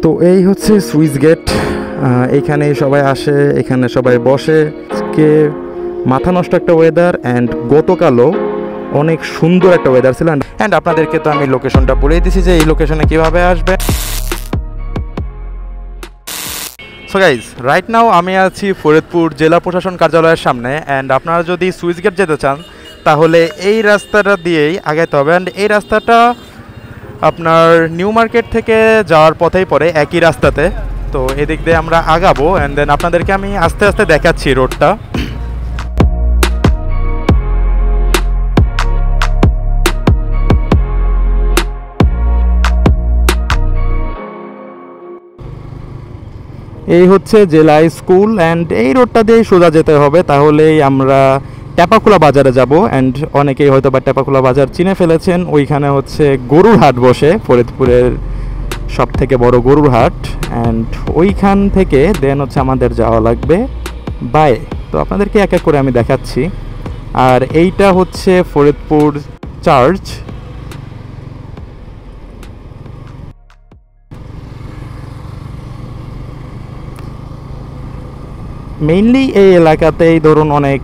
তো এই হচ্ছে সুইচ গেট। এইখানে সবাই আসে, এখানে সবাই বসে। আজকে মাথা নষ্ট একটা ওয়েদার, অ্যান্ড গতকালও অনেক সুন্দর একটা ওয়েদার ছিল। অ্যান্ড আপনাদেরকে তো আমি লোকেশনটা বলেই দিছি যে এই লোকেশনে কীভাবে আসবে। সো গাইজ, রাইট নাও আমি আছি ফরিদপুর জেলা প্রশাসন কার্যালয়ের সামনে। অ্যান্ড আপনারা যদি সুইচ গেট যেতে চান তাহলে এই রাস্তাটা দিয়েই আগাইতে হবে। অ্যান্ড এই রাস্তাটা আপনার নিউ মার্কেট থেকে যাওয়ার পথেই পড়ে, একই রাস্তাতে। তো এদিক দিয়ে আমরা আগাবো, অ্যান্ড দেন আপনাদেরকে আমি আস্তে আস্তে দেখাচ্ছি রোডটা। এই হচ্ছে জেলা স্কুল, অ্যান্ড এই রোডটা দিয়ে সোজা যেতে হবে, তাহলেই আমরা টেপাখোলা বাজারে যাব। অ্যান্ড অনেকেই হয়তো বা টেপাখোলা বাজার চিনে ফেলেছেন। ওইখানে হচ্ছে গরুর হাট বসে, ফরিদপুরের সব থেকে বড় গরুর হাট। অ্যান্ড ওইখান থেকে দেন হচ্ছে আমাদের যাওয়া লাগবে বায়ে। তো আপনাদেরকে এক এক করে আমি দেখাচ্ছি। আর এইটা হচ্ছে ফরিদপুর চার্চ। মেইনলি এই এলাকাতেই ধরুন অনেক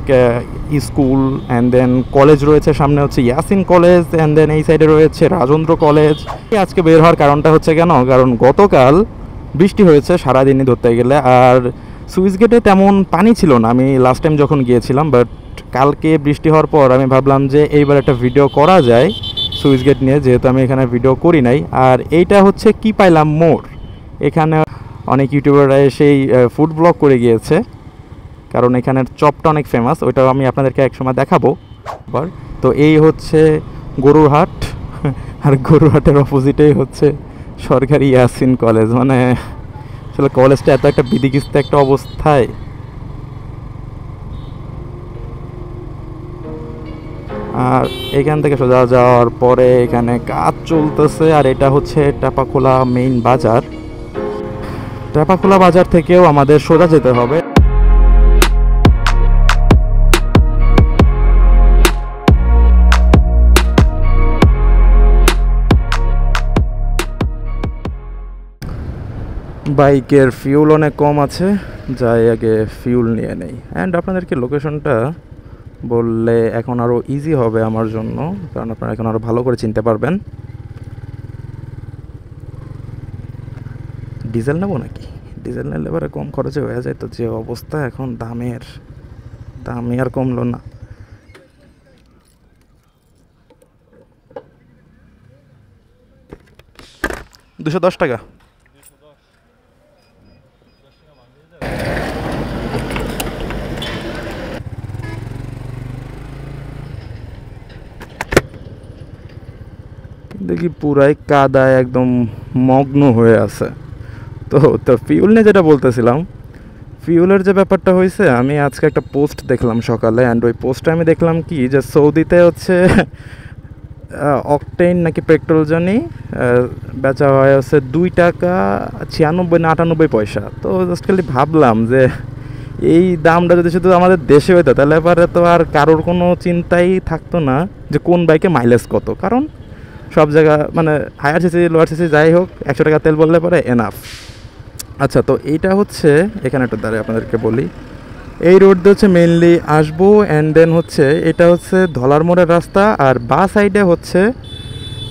স্কুল অ্যান্ড দেন কলেজ রয়েছে। সামনে হচ্ছে ইয়াসিন কলেজ, অ্যান্ড দেন এই সাইডে রয়েছে রাজেন্দ্র কলেজ। আজকে বের হওয়ার কারণটা হচ্ছে কারণ গতকাল বৃষ্টি হয়েছে সারাদিনই ধরতে গেলে, আর সুইচ গেটে তেমন পানি ছিল না আমি লাস্ট টাইম যখন গিয়েছিলাম। বাট কালকে বৃষ্টি হওয়ার পর আমি ভাবলাম যে এইবার একটা ভিডিও করা যায় সুইচ গেট নিয়ে, যেহেতু আমি এখানে ভিডিও করি নাই। আর এইটা হচ্ছে কি পাইলাম মোড়। এখানে অনেক ইউটিউবাররা সেই ফুড ব্লগ করে গিয়েছে, কারণ এখানের চপটা অনেক ফেমাস। ওইটাও আমি আপনাদেরকে একসময় দেখাবো। তো এই হচ্ছে গরুর হাট, আর গরুর হাটের অপোজিটেই হচ্ছে সরকারি ইয়াসিন কলেজ। মানে আসলে কলেজটা এত একটা বিধিকিস্ত একটা অবস্থায়। আর এখান থেকে সোজা যাওয়ার পরে এখানে কাজ চলতেছে। আর এটা হচ্ছে টেপাখোলা মেইন বাজার। টেপাখোলা বাজার থেকেও আমাদের সোজা যেতে হবে। বাইকের ফিউল অনেক কম আছে, যাই আগে ফিউল নিয়ে নেই। অ্যান্ড আপনাদেরকে লোকেশনটা বললে এখন আরও ইজি হবে আমার জন্য, কারণ আপনারা এখন আরও ভালো করে চিনতে পারবেন। ডিজেল নেবো নাকি? ডিজেল নিলে এবারে কম খরচে হয়ে যায়। তো যে অবস্থা এখন দামই আর কমলো না। $210। দেখি পুরাই কাদায় একদম মগ্ন হয়ে আছে। তো ফিউল নিয়ে যেটা বলতেছিলাম, ফিউলের যে ব্যাপারটা হয়েছে, আমি আজকে একটা পোস্ট দেখলাম সকালে। অ্যান্ড ওই পোস্টে আমি দেখলাম কি যে সৌদিতে হচ্ছে অকটেইন নাকি পেট্রোল জানি বেচা হয় হচ্ছে $2.96 না 98 পয়সা। তো জাস্ট খালি ভাবলাম যে এই দামটা যদি শুধু আমাদের দেশে হইতো তাহলে এবারে তো আর কারোর কোনো চিন্তাই থাকতো না যে কোন বাইকে মাইলেজ কত। কারণ সব জায়গা মানে হায়ার সিসি লোয়ার সিসি যাই হোক, 100 টাকা তেল বললে পরে এনাফ। আচ্ছা, তো এইটা হচ্ছে এখানে একটু দাঁড়িয়ে আপনাদেরকে বলি। এই রোড দিয়ে হচ্ছে মেনলি আসবো, অ্যান্ড দেন হচ্ছে এটা হচ্ছে ধলার মোড়ের রাস্তা, আর বা সাইডে হচ্ছে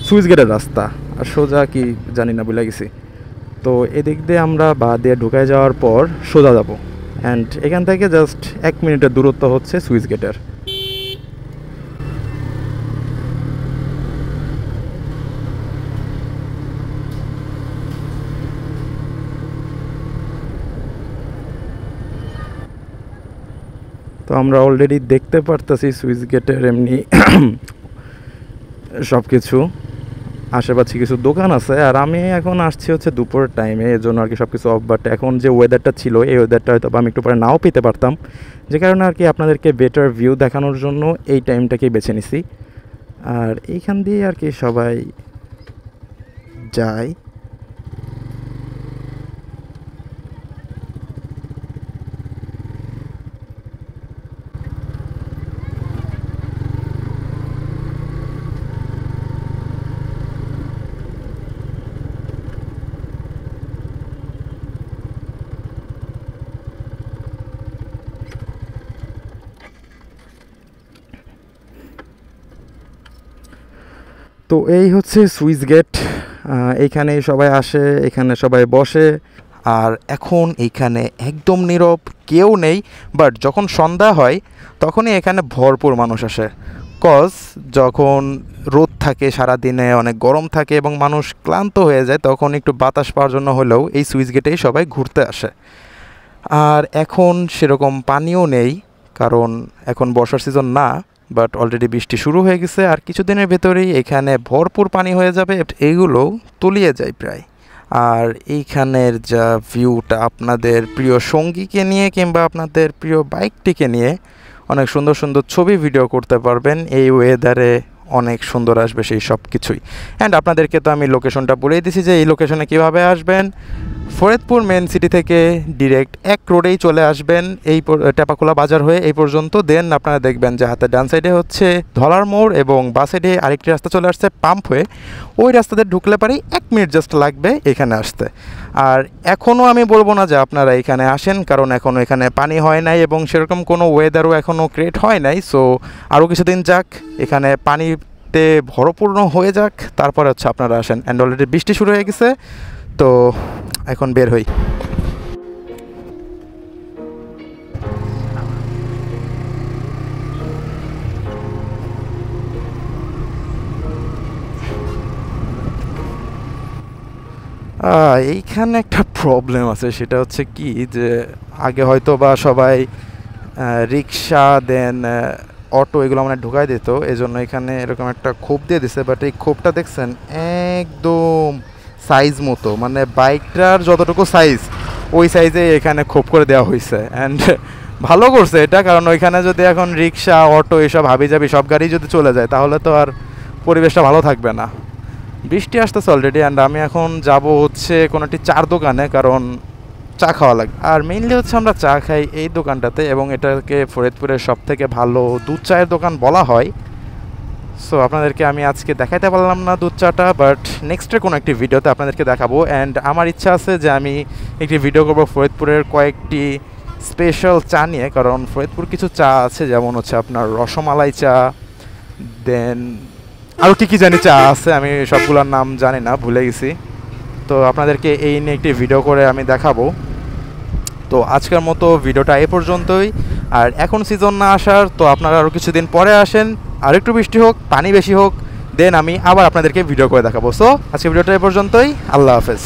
সুইচ গেটের রাস্তা। আর সোজা কি জানি না, ভুলে গেছি। তো এদিক দিয়ে আমরা বা দিয়ে ঢুকায় যাওয়ার পর সোজা যাবো। অ্যান্ড এখান থেকে জাস্ট 1 মিনিটের দূরত্ব হচ্ছে সুইচ গেটের। তো আমরা অলরেডি দেখতে পারতেছি সুইচ গেটের এমনি সব কিছু। আশেপাশে কিছু দোকান আছে। আর আমি এখন আসছি হচ্ছে দুপুরের টাইমে, এর জন্য আর কি সব কিছু অফ। বাট এখন যে ওয়েদারটা ছিল, এই ওয়েদারটা হয়তো আমি একটু পরে নাও পেতে পারতাম, যে কারণে আর কি আপনাদেরকে বেটার ভিউ দেখানোর জন্য এই টাইমটাকেই বেছে নিছি। আর এইখান দিয়ে আর কি সবাই যায়। তো এই হচ্ছে সুইচ গেট, এইখানেই সবাই আসে, এখানে সবাই বসে। আর এখন এইখানে একদম নীরব, কেউ নেই। বাট যখন সন্ধ্যা হয় তখনই এখানে ভরপুর মানুষ আসে। কজ যখন রোদ থাকে সারাদিনে, অনেক গরম থাকে এবং মানুষ ক্লান্ত হয়ে যায়, তখন একটু বাতাস পাওয়ার জন্য হলেও এই সুইচ গেটেই সবাই ঘুরতে আসে। আর এখন সেরকম পানিও নেই, কারণ এখন বর্ষার সিজন না, বাট অলরেডি বৃষ্টি শুরু হয়ে গেছে। আর কিছুদিনের ভেতরেই এখানে ভরপুর পানি হয়ে যাবে, এইগুলো তলিয়ে যায় প্রায়। আর এইখানের যা ভিউটা আপনাদের প্রিয় সঙ্গীকে নিয়ে কিংবা আপনাদের প্রিয় বাইকটিকে নিয়ে অনেক সুন্দর সুন্দর ছবি ভিডিও করতে পারবেন। এই ওয়েদারে অনেক সুন্দর আসবে সেই সব কিছুই। অ্যান্ড আপনাদেরকে তো আমি লোকেশনটা বলেই দিছি যে এই লোকেশনে কীভাবে আসবেন। ফরিদপুর মেন সিটি থেকে ডিরেক্ট এক রোডেই চলে আসবেন এই টেপাখোলা বাজার হয়ে এই পর্যন্ত। দেন আপনারা দেখবেন যে হাতের ডান সাইডে হচ্ছে ধলার মোড় এবং বাঁ সাইডে আরেকটি রাস্তা চলে আসছে পাম্প হয়ে। ওই রাস্তাতে ঢুকলে পারি 1 মিনিট জাস্ট লাগবে এখানে আসতে। আর এখনও আমি বলবো না যে আপনারা এখানে আসেন, কারণ এখনও এখানে পানি হয় নাই এবং সেরকম কোনো ওয়েদারও এখনও ক্রিয়েট হয় নাই। সো আরও কিছুদিন যাক, এখানে পানিতে ভরপূর্ণ হয়ে যাক, তারপরে হচ্ছে আপনারা আসেন। অ্যান্ড অলরেডি বৃষ্টি শুরু হয়ে গেছে, তো এখন বের হই। এইখানে একটা প্রবলেম আছে, সেটা হচ্ছে কি যে আগে হয়তো বা সবাই রিক্সা দেন অটো এগুলো মানে ঢুকাই দিত, এই জন্য এখানে এরকম একটা খোপ দিয়ে দিছে। বাট এই খোপটা দেখছেন একদম সাইজ মতো, মানে বাইকটার যতটুকু সাইজ ওই সাইজে এখানে খোপ করে দেওয়া হয়েছে। অ্যান্ড ভালো করছে এটা, কারণ ওইখানে যদি এখন রিক্সা অটো এসব হাবিজাবি সব গাড়ি যদি চলে যায় তাহলে তো আর পরিবেশটা ভালো থাকবে না। বৃষ্টি আসতেছে অলরেডি, অ্যান্ড আমি এখন যাব হচ্ছে কোনো একটি চার দোকানে, কারণ চা খাওয়া লাগে। আর মেইনলি হচ্ছে আমরা চা খাই এই দোকানটাতে, এবং এটাকে ফরিদপুরের সব থেকে ভালো দুধ চায়ের দোকান বলা হয়। সো আপনাদেরকে আমি আজকে দেখাইতে পারলাম না দুধ চাটা, বাট নেক্সটের কোনো একটি ভিডিওতে আপনাদেরকে দেখাবো। অ্যান্ড আমার ইচ্ছা আছে যে আমি একটি ভিডিও করবো ফরিদপুরের কয়েকটি স্পেশাল চা নিয়ে, কারণ ফরিদপুর কিছু চা আছে, যেমন হচ্ছে আপনার রসমালাই চা, দেন আরও কী জানি চা আছে, আমি সবগুলোর নাম জানি না, ভুলে গেছি। তো আপনাদেরকে এই নিয়ে একটি ভিডিও করে আমি দেখাবো। তো আজকের মতো ভিডিওটা এ পর্যন্তই। আর এখন সিজন না আসার, তো আপনারা আরও কিছুদিন পরে আসেন, আর একটু বৃষ্টি হোক, পানি বেশি হোক, দেন আমি আবার আপনাদেরকে ভিডিও করে দেখাবো। সো আজকে ভিডিওটা এ পর্যন্তই, আল্লাহ হাফেজ।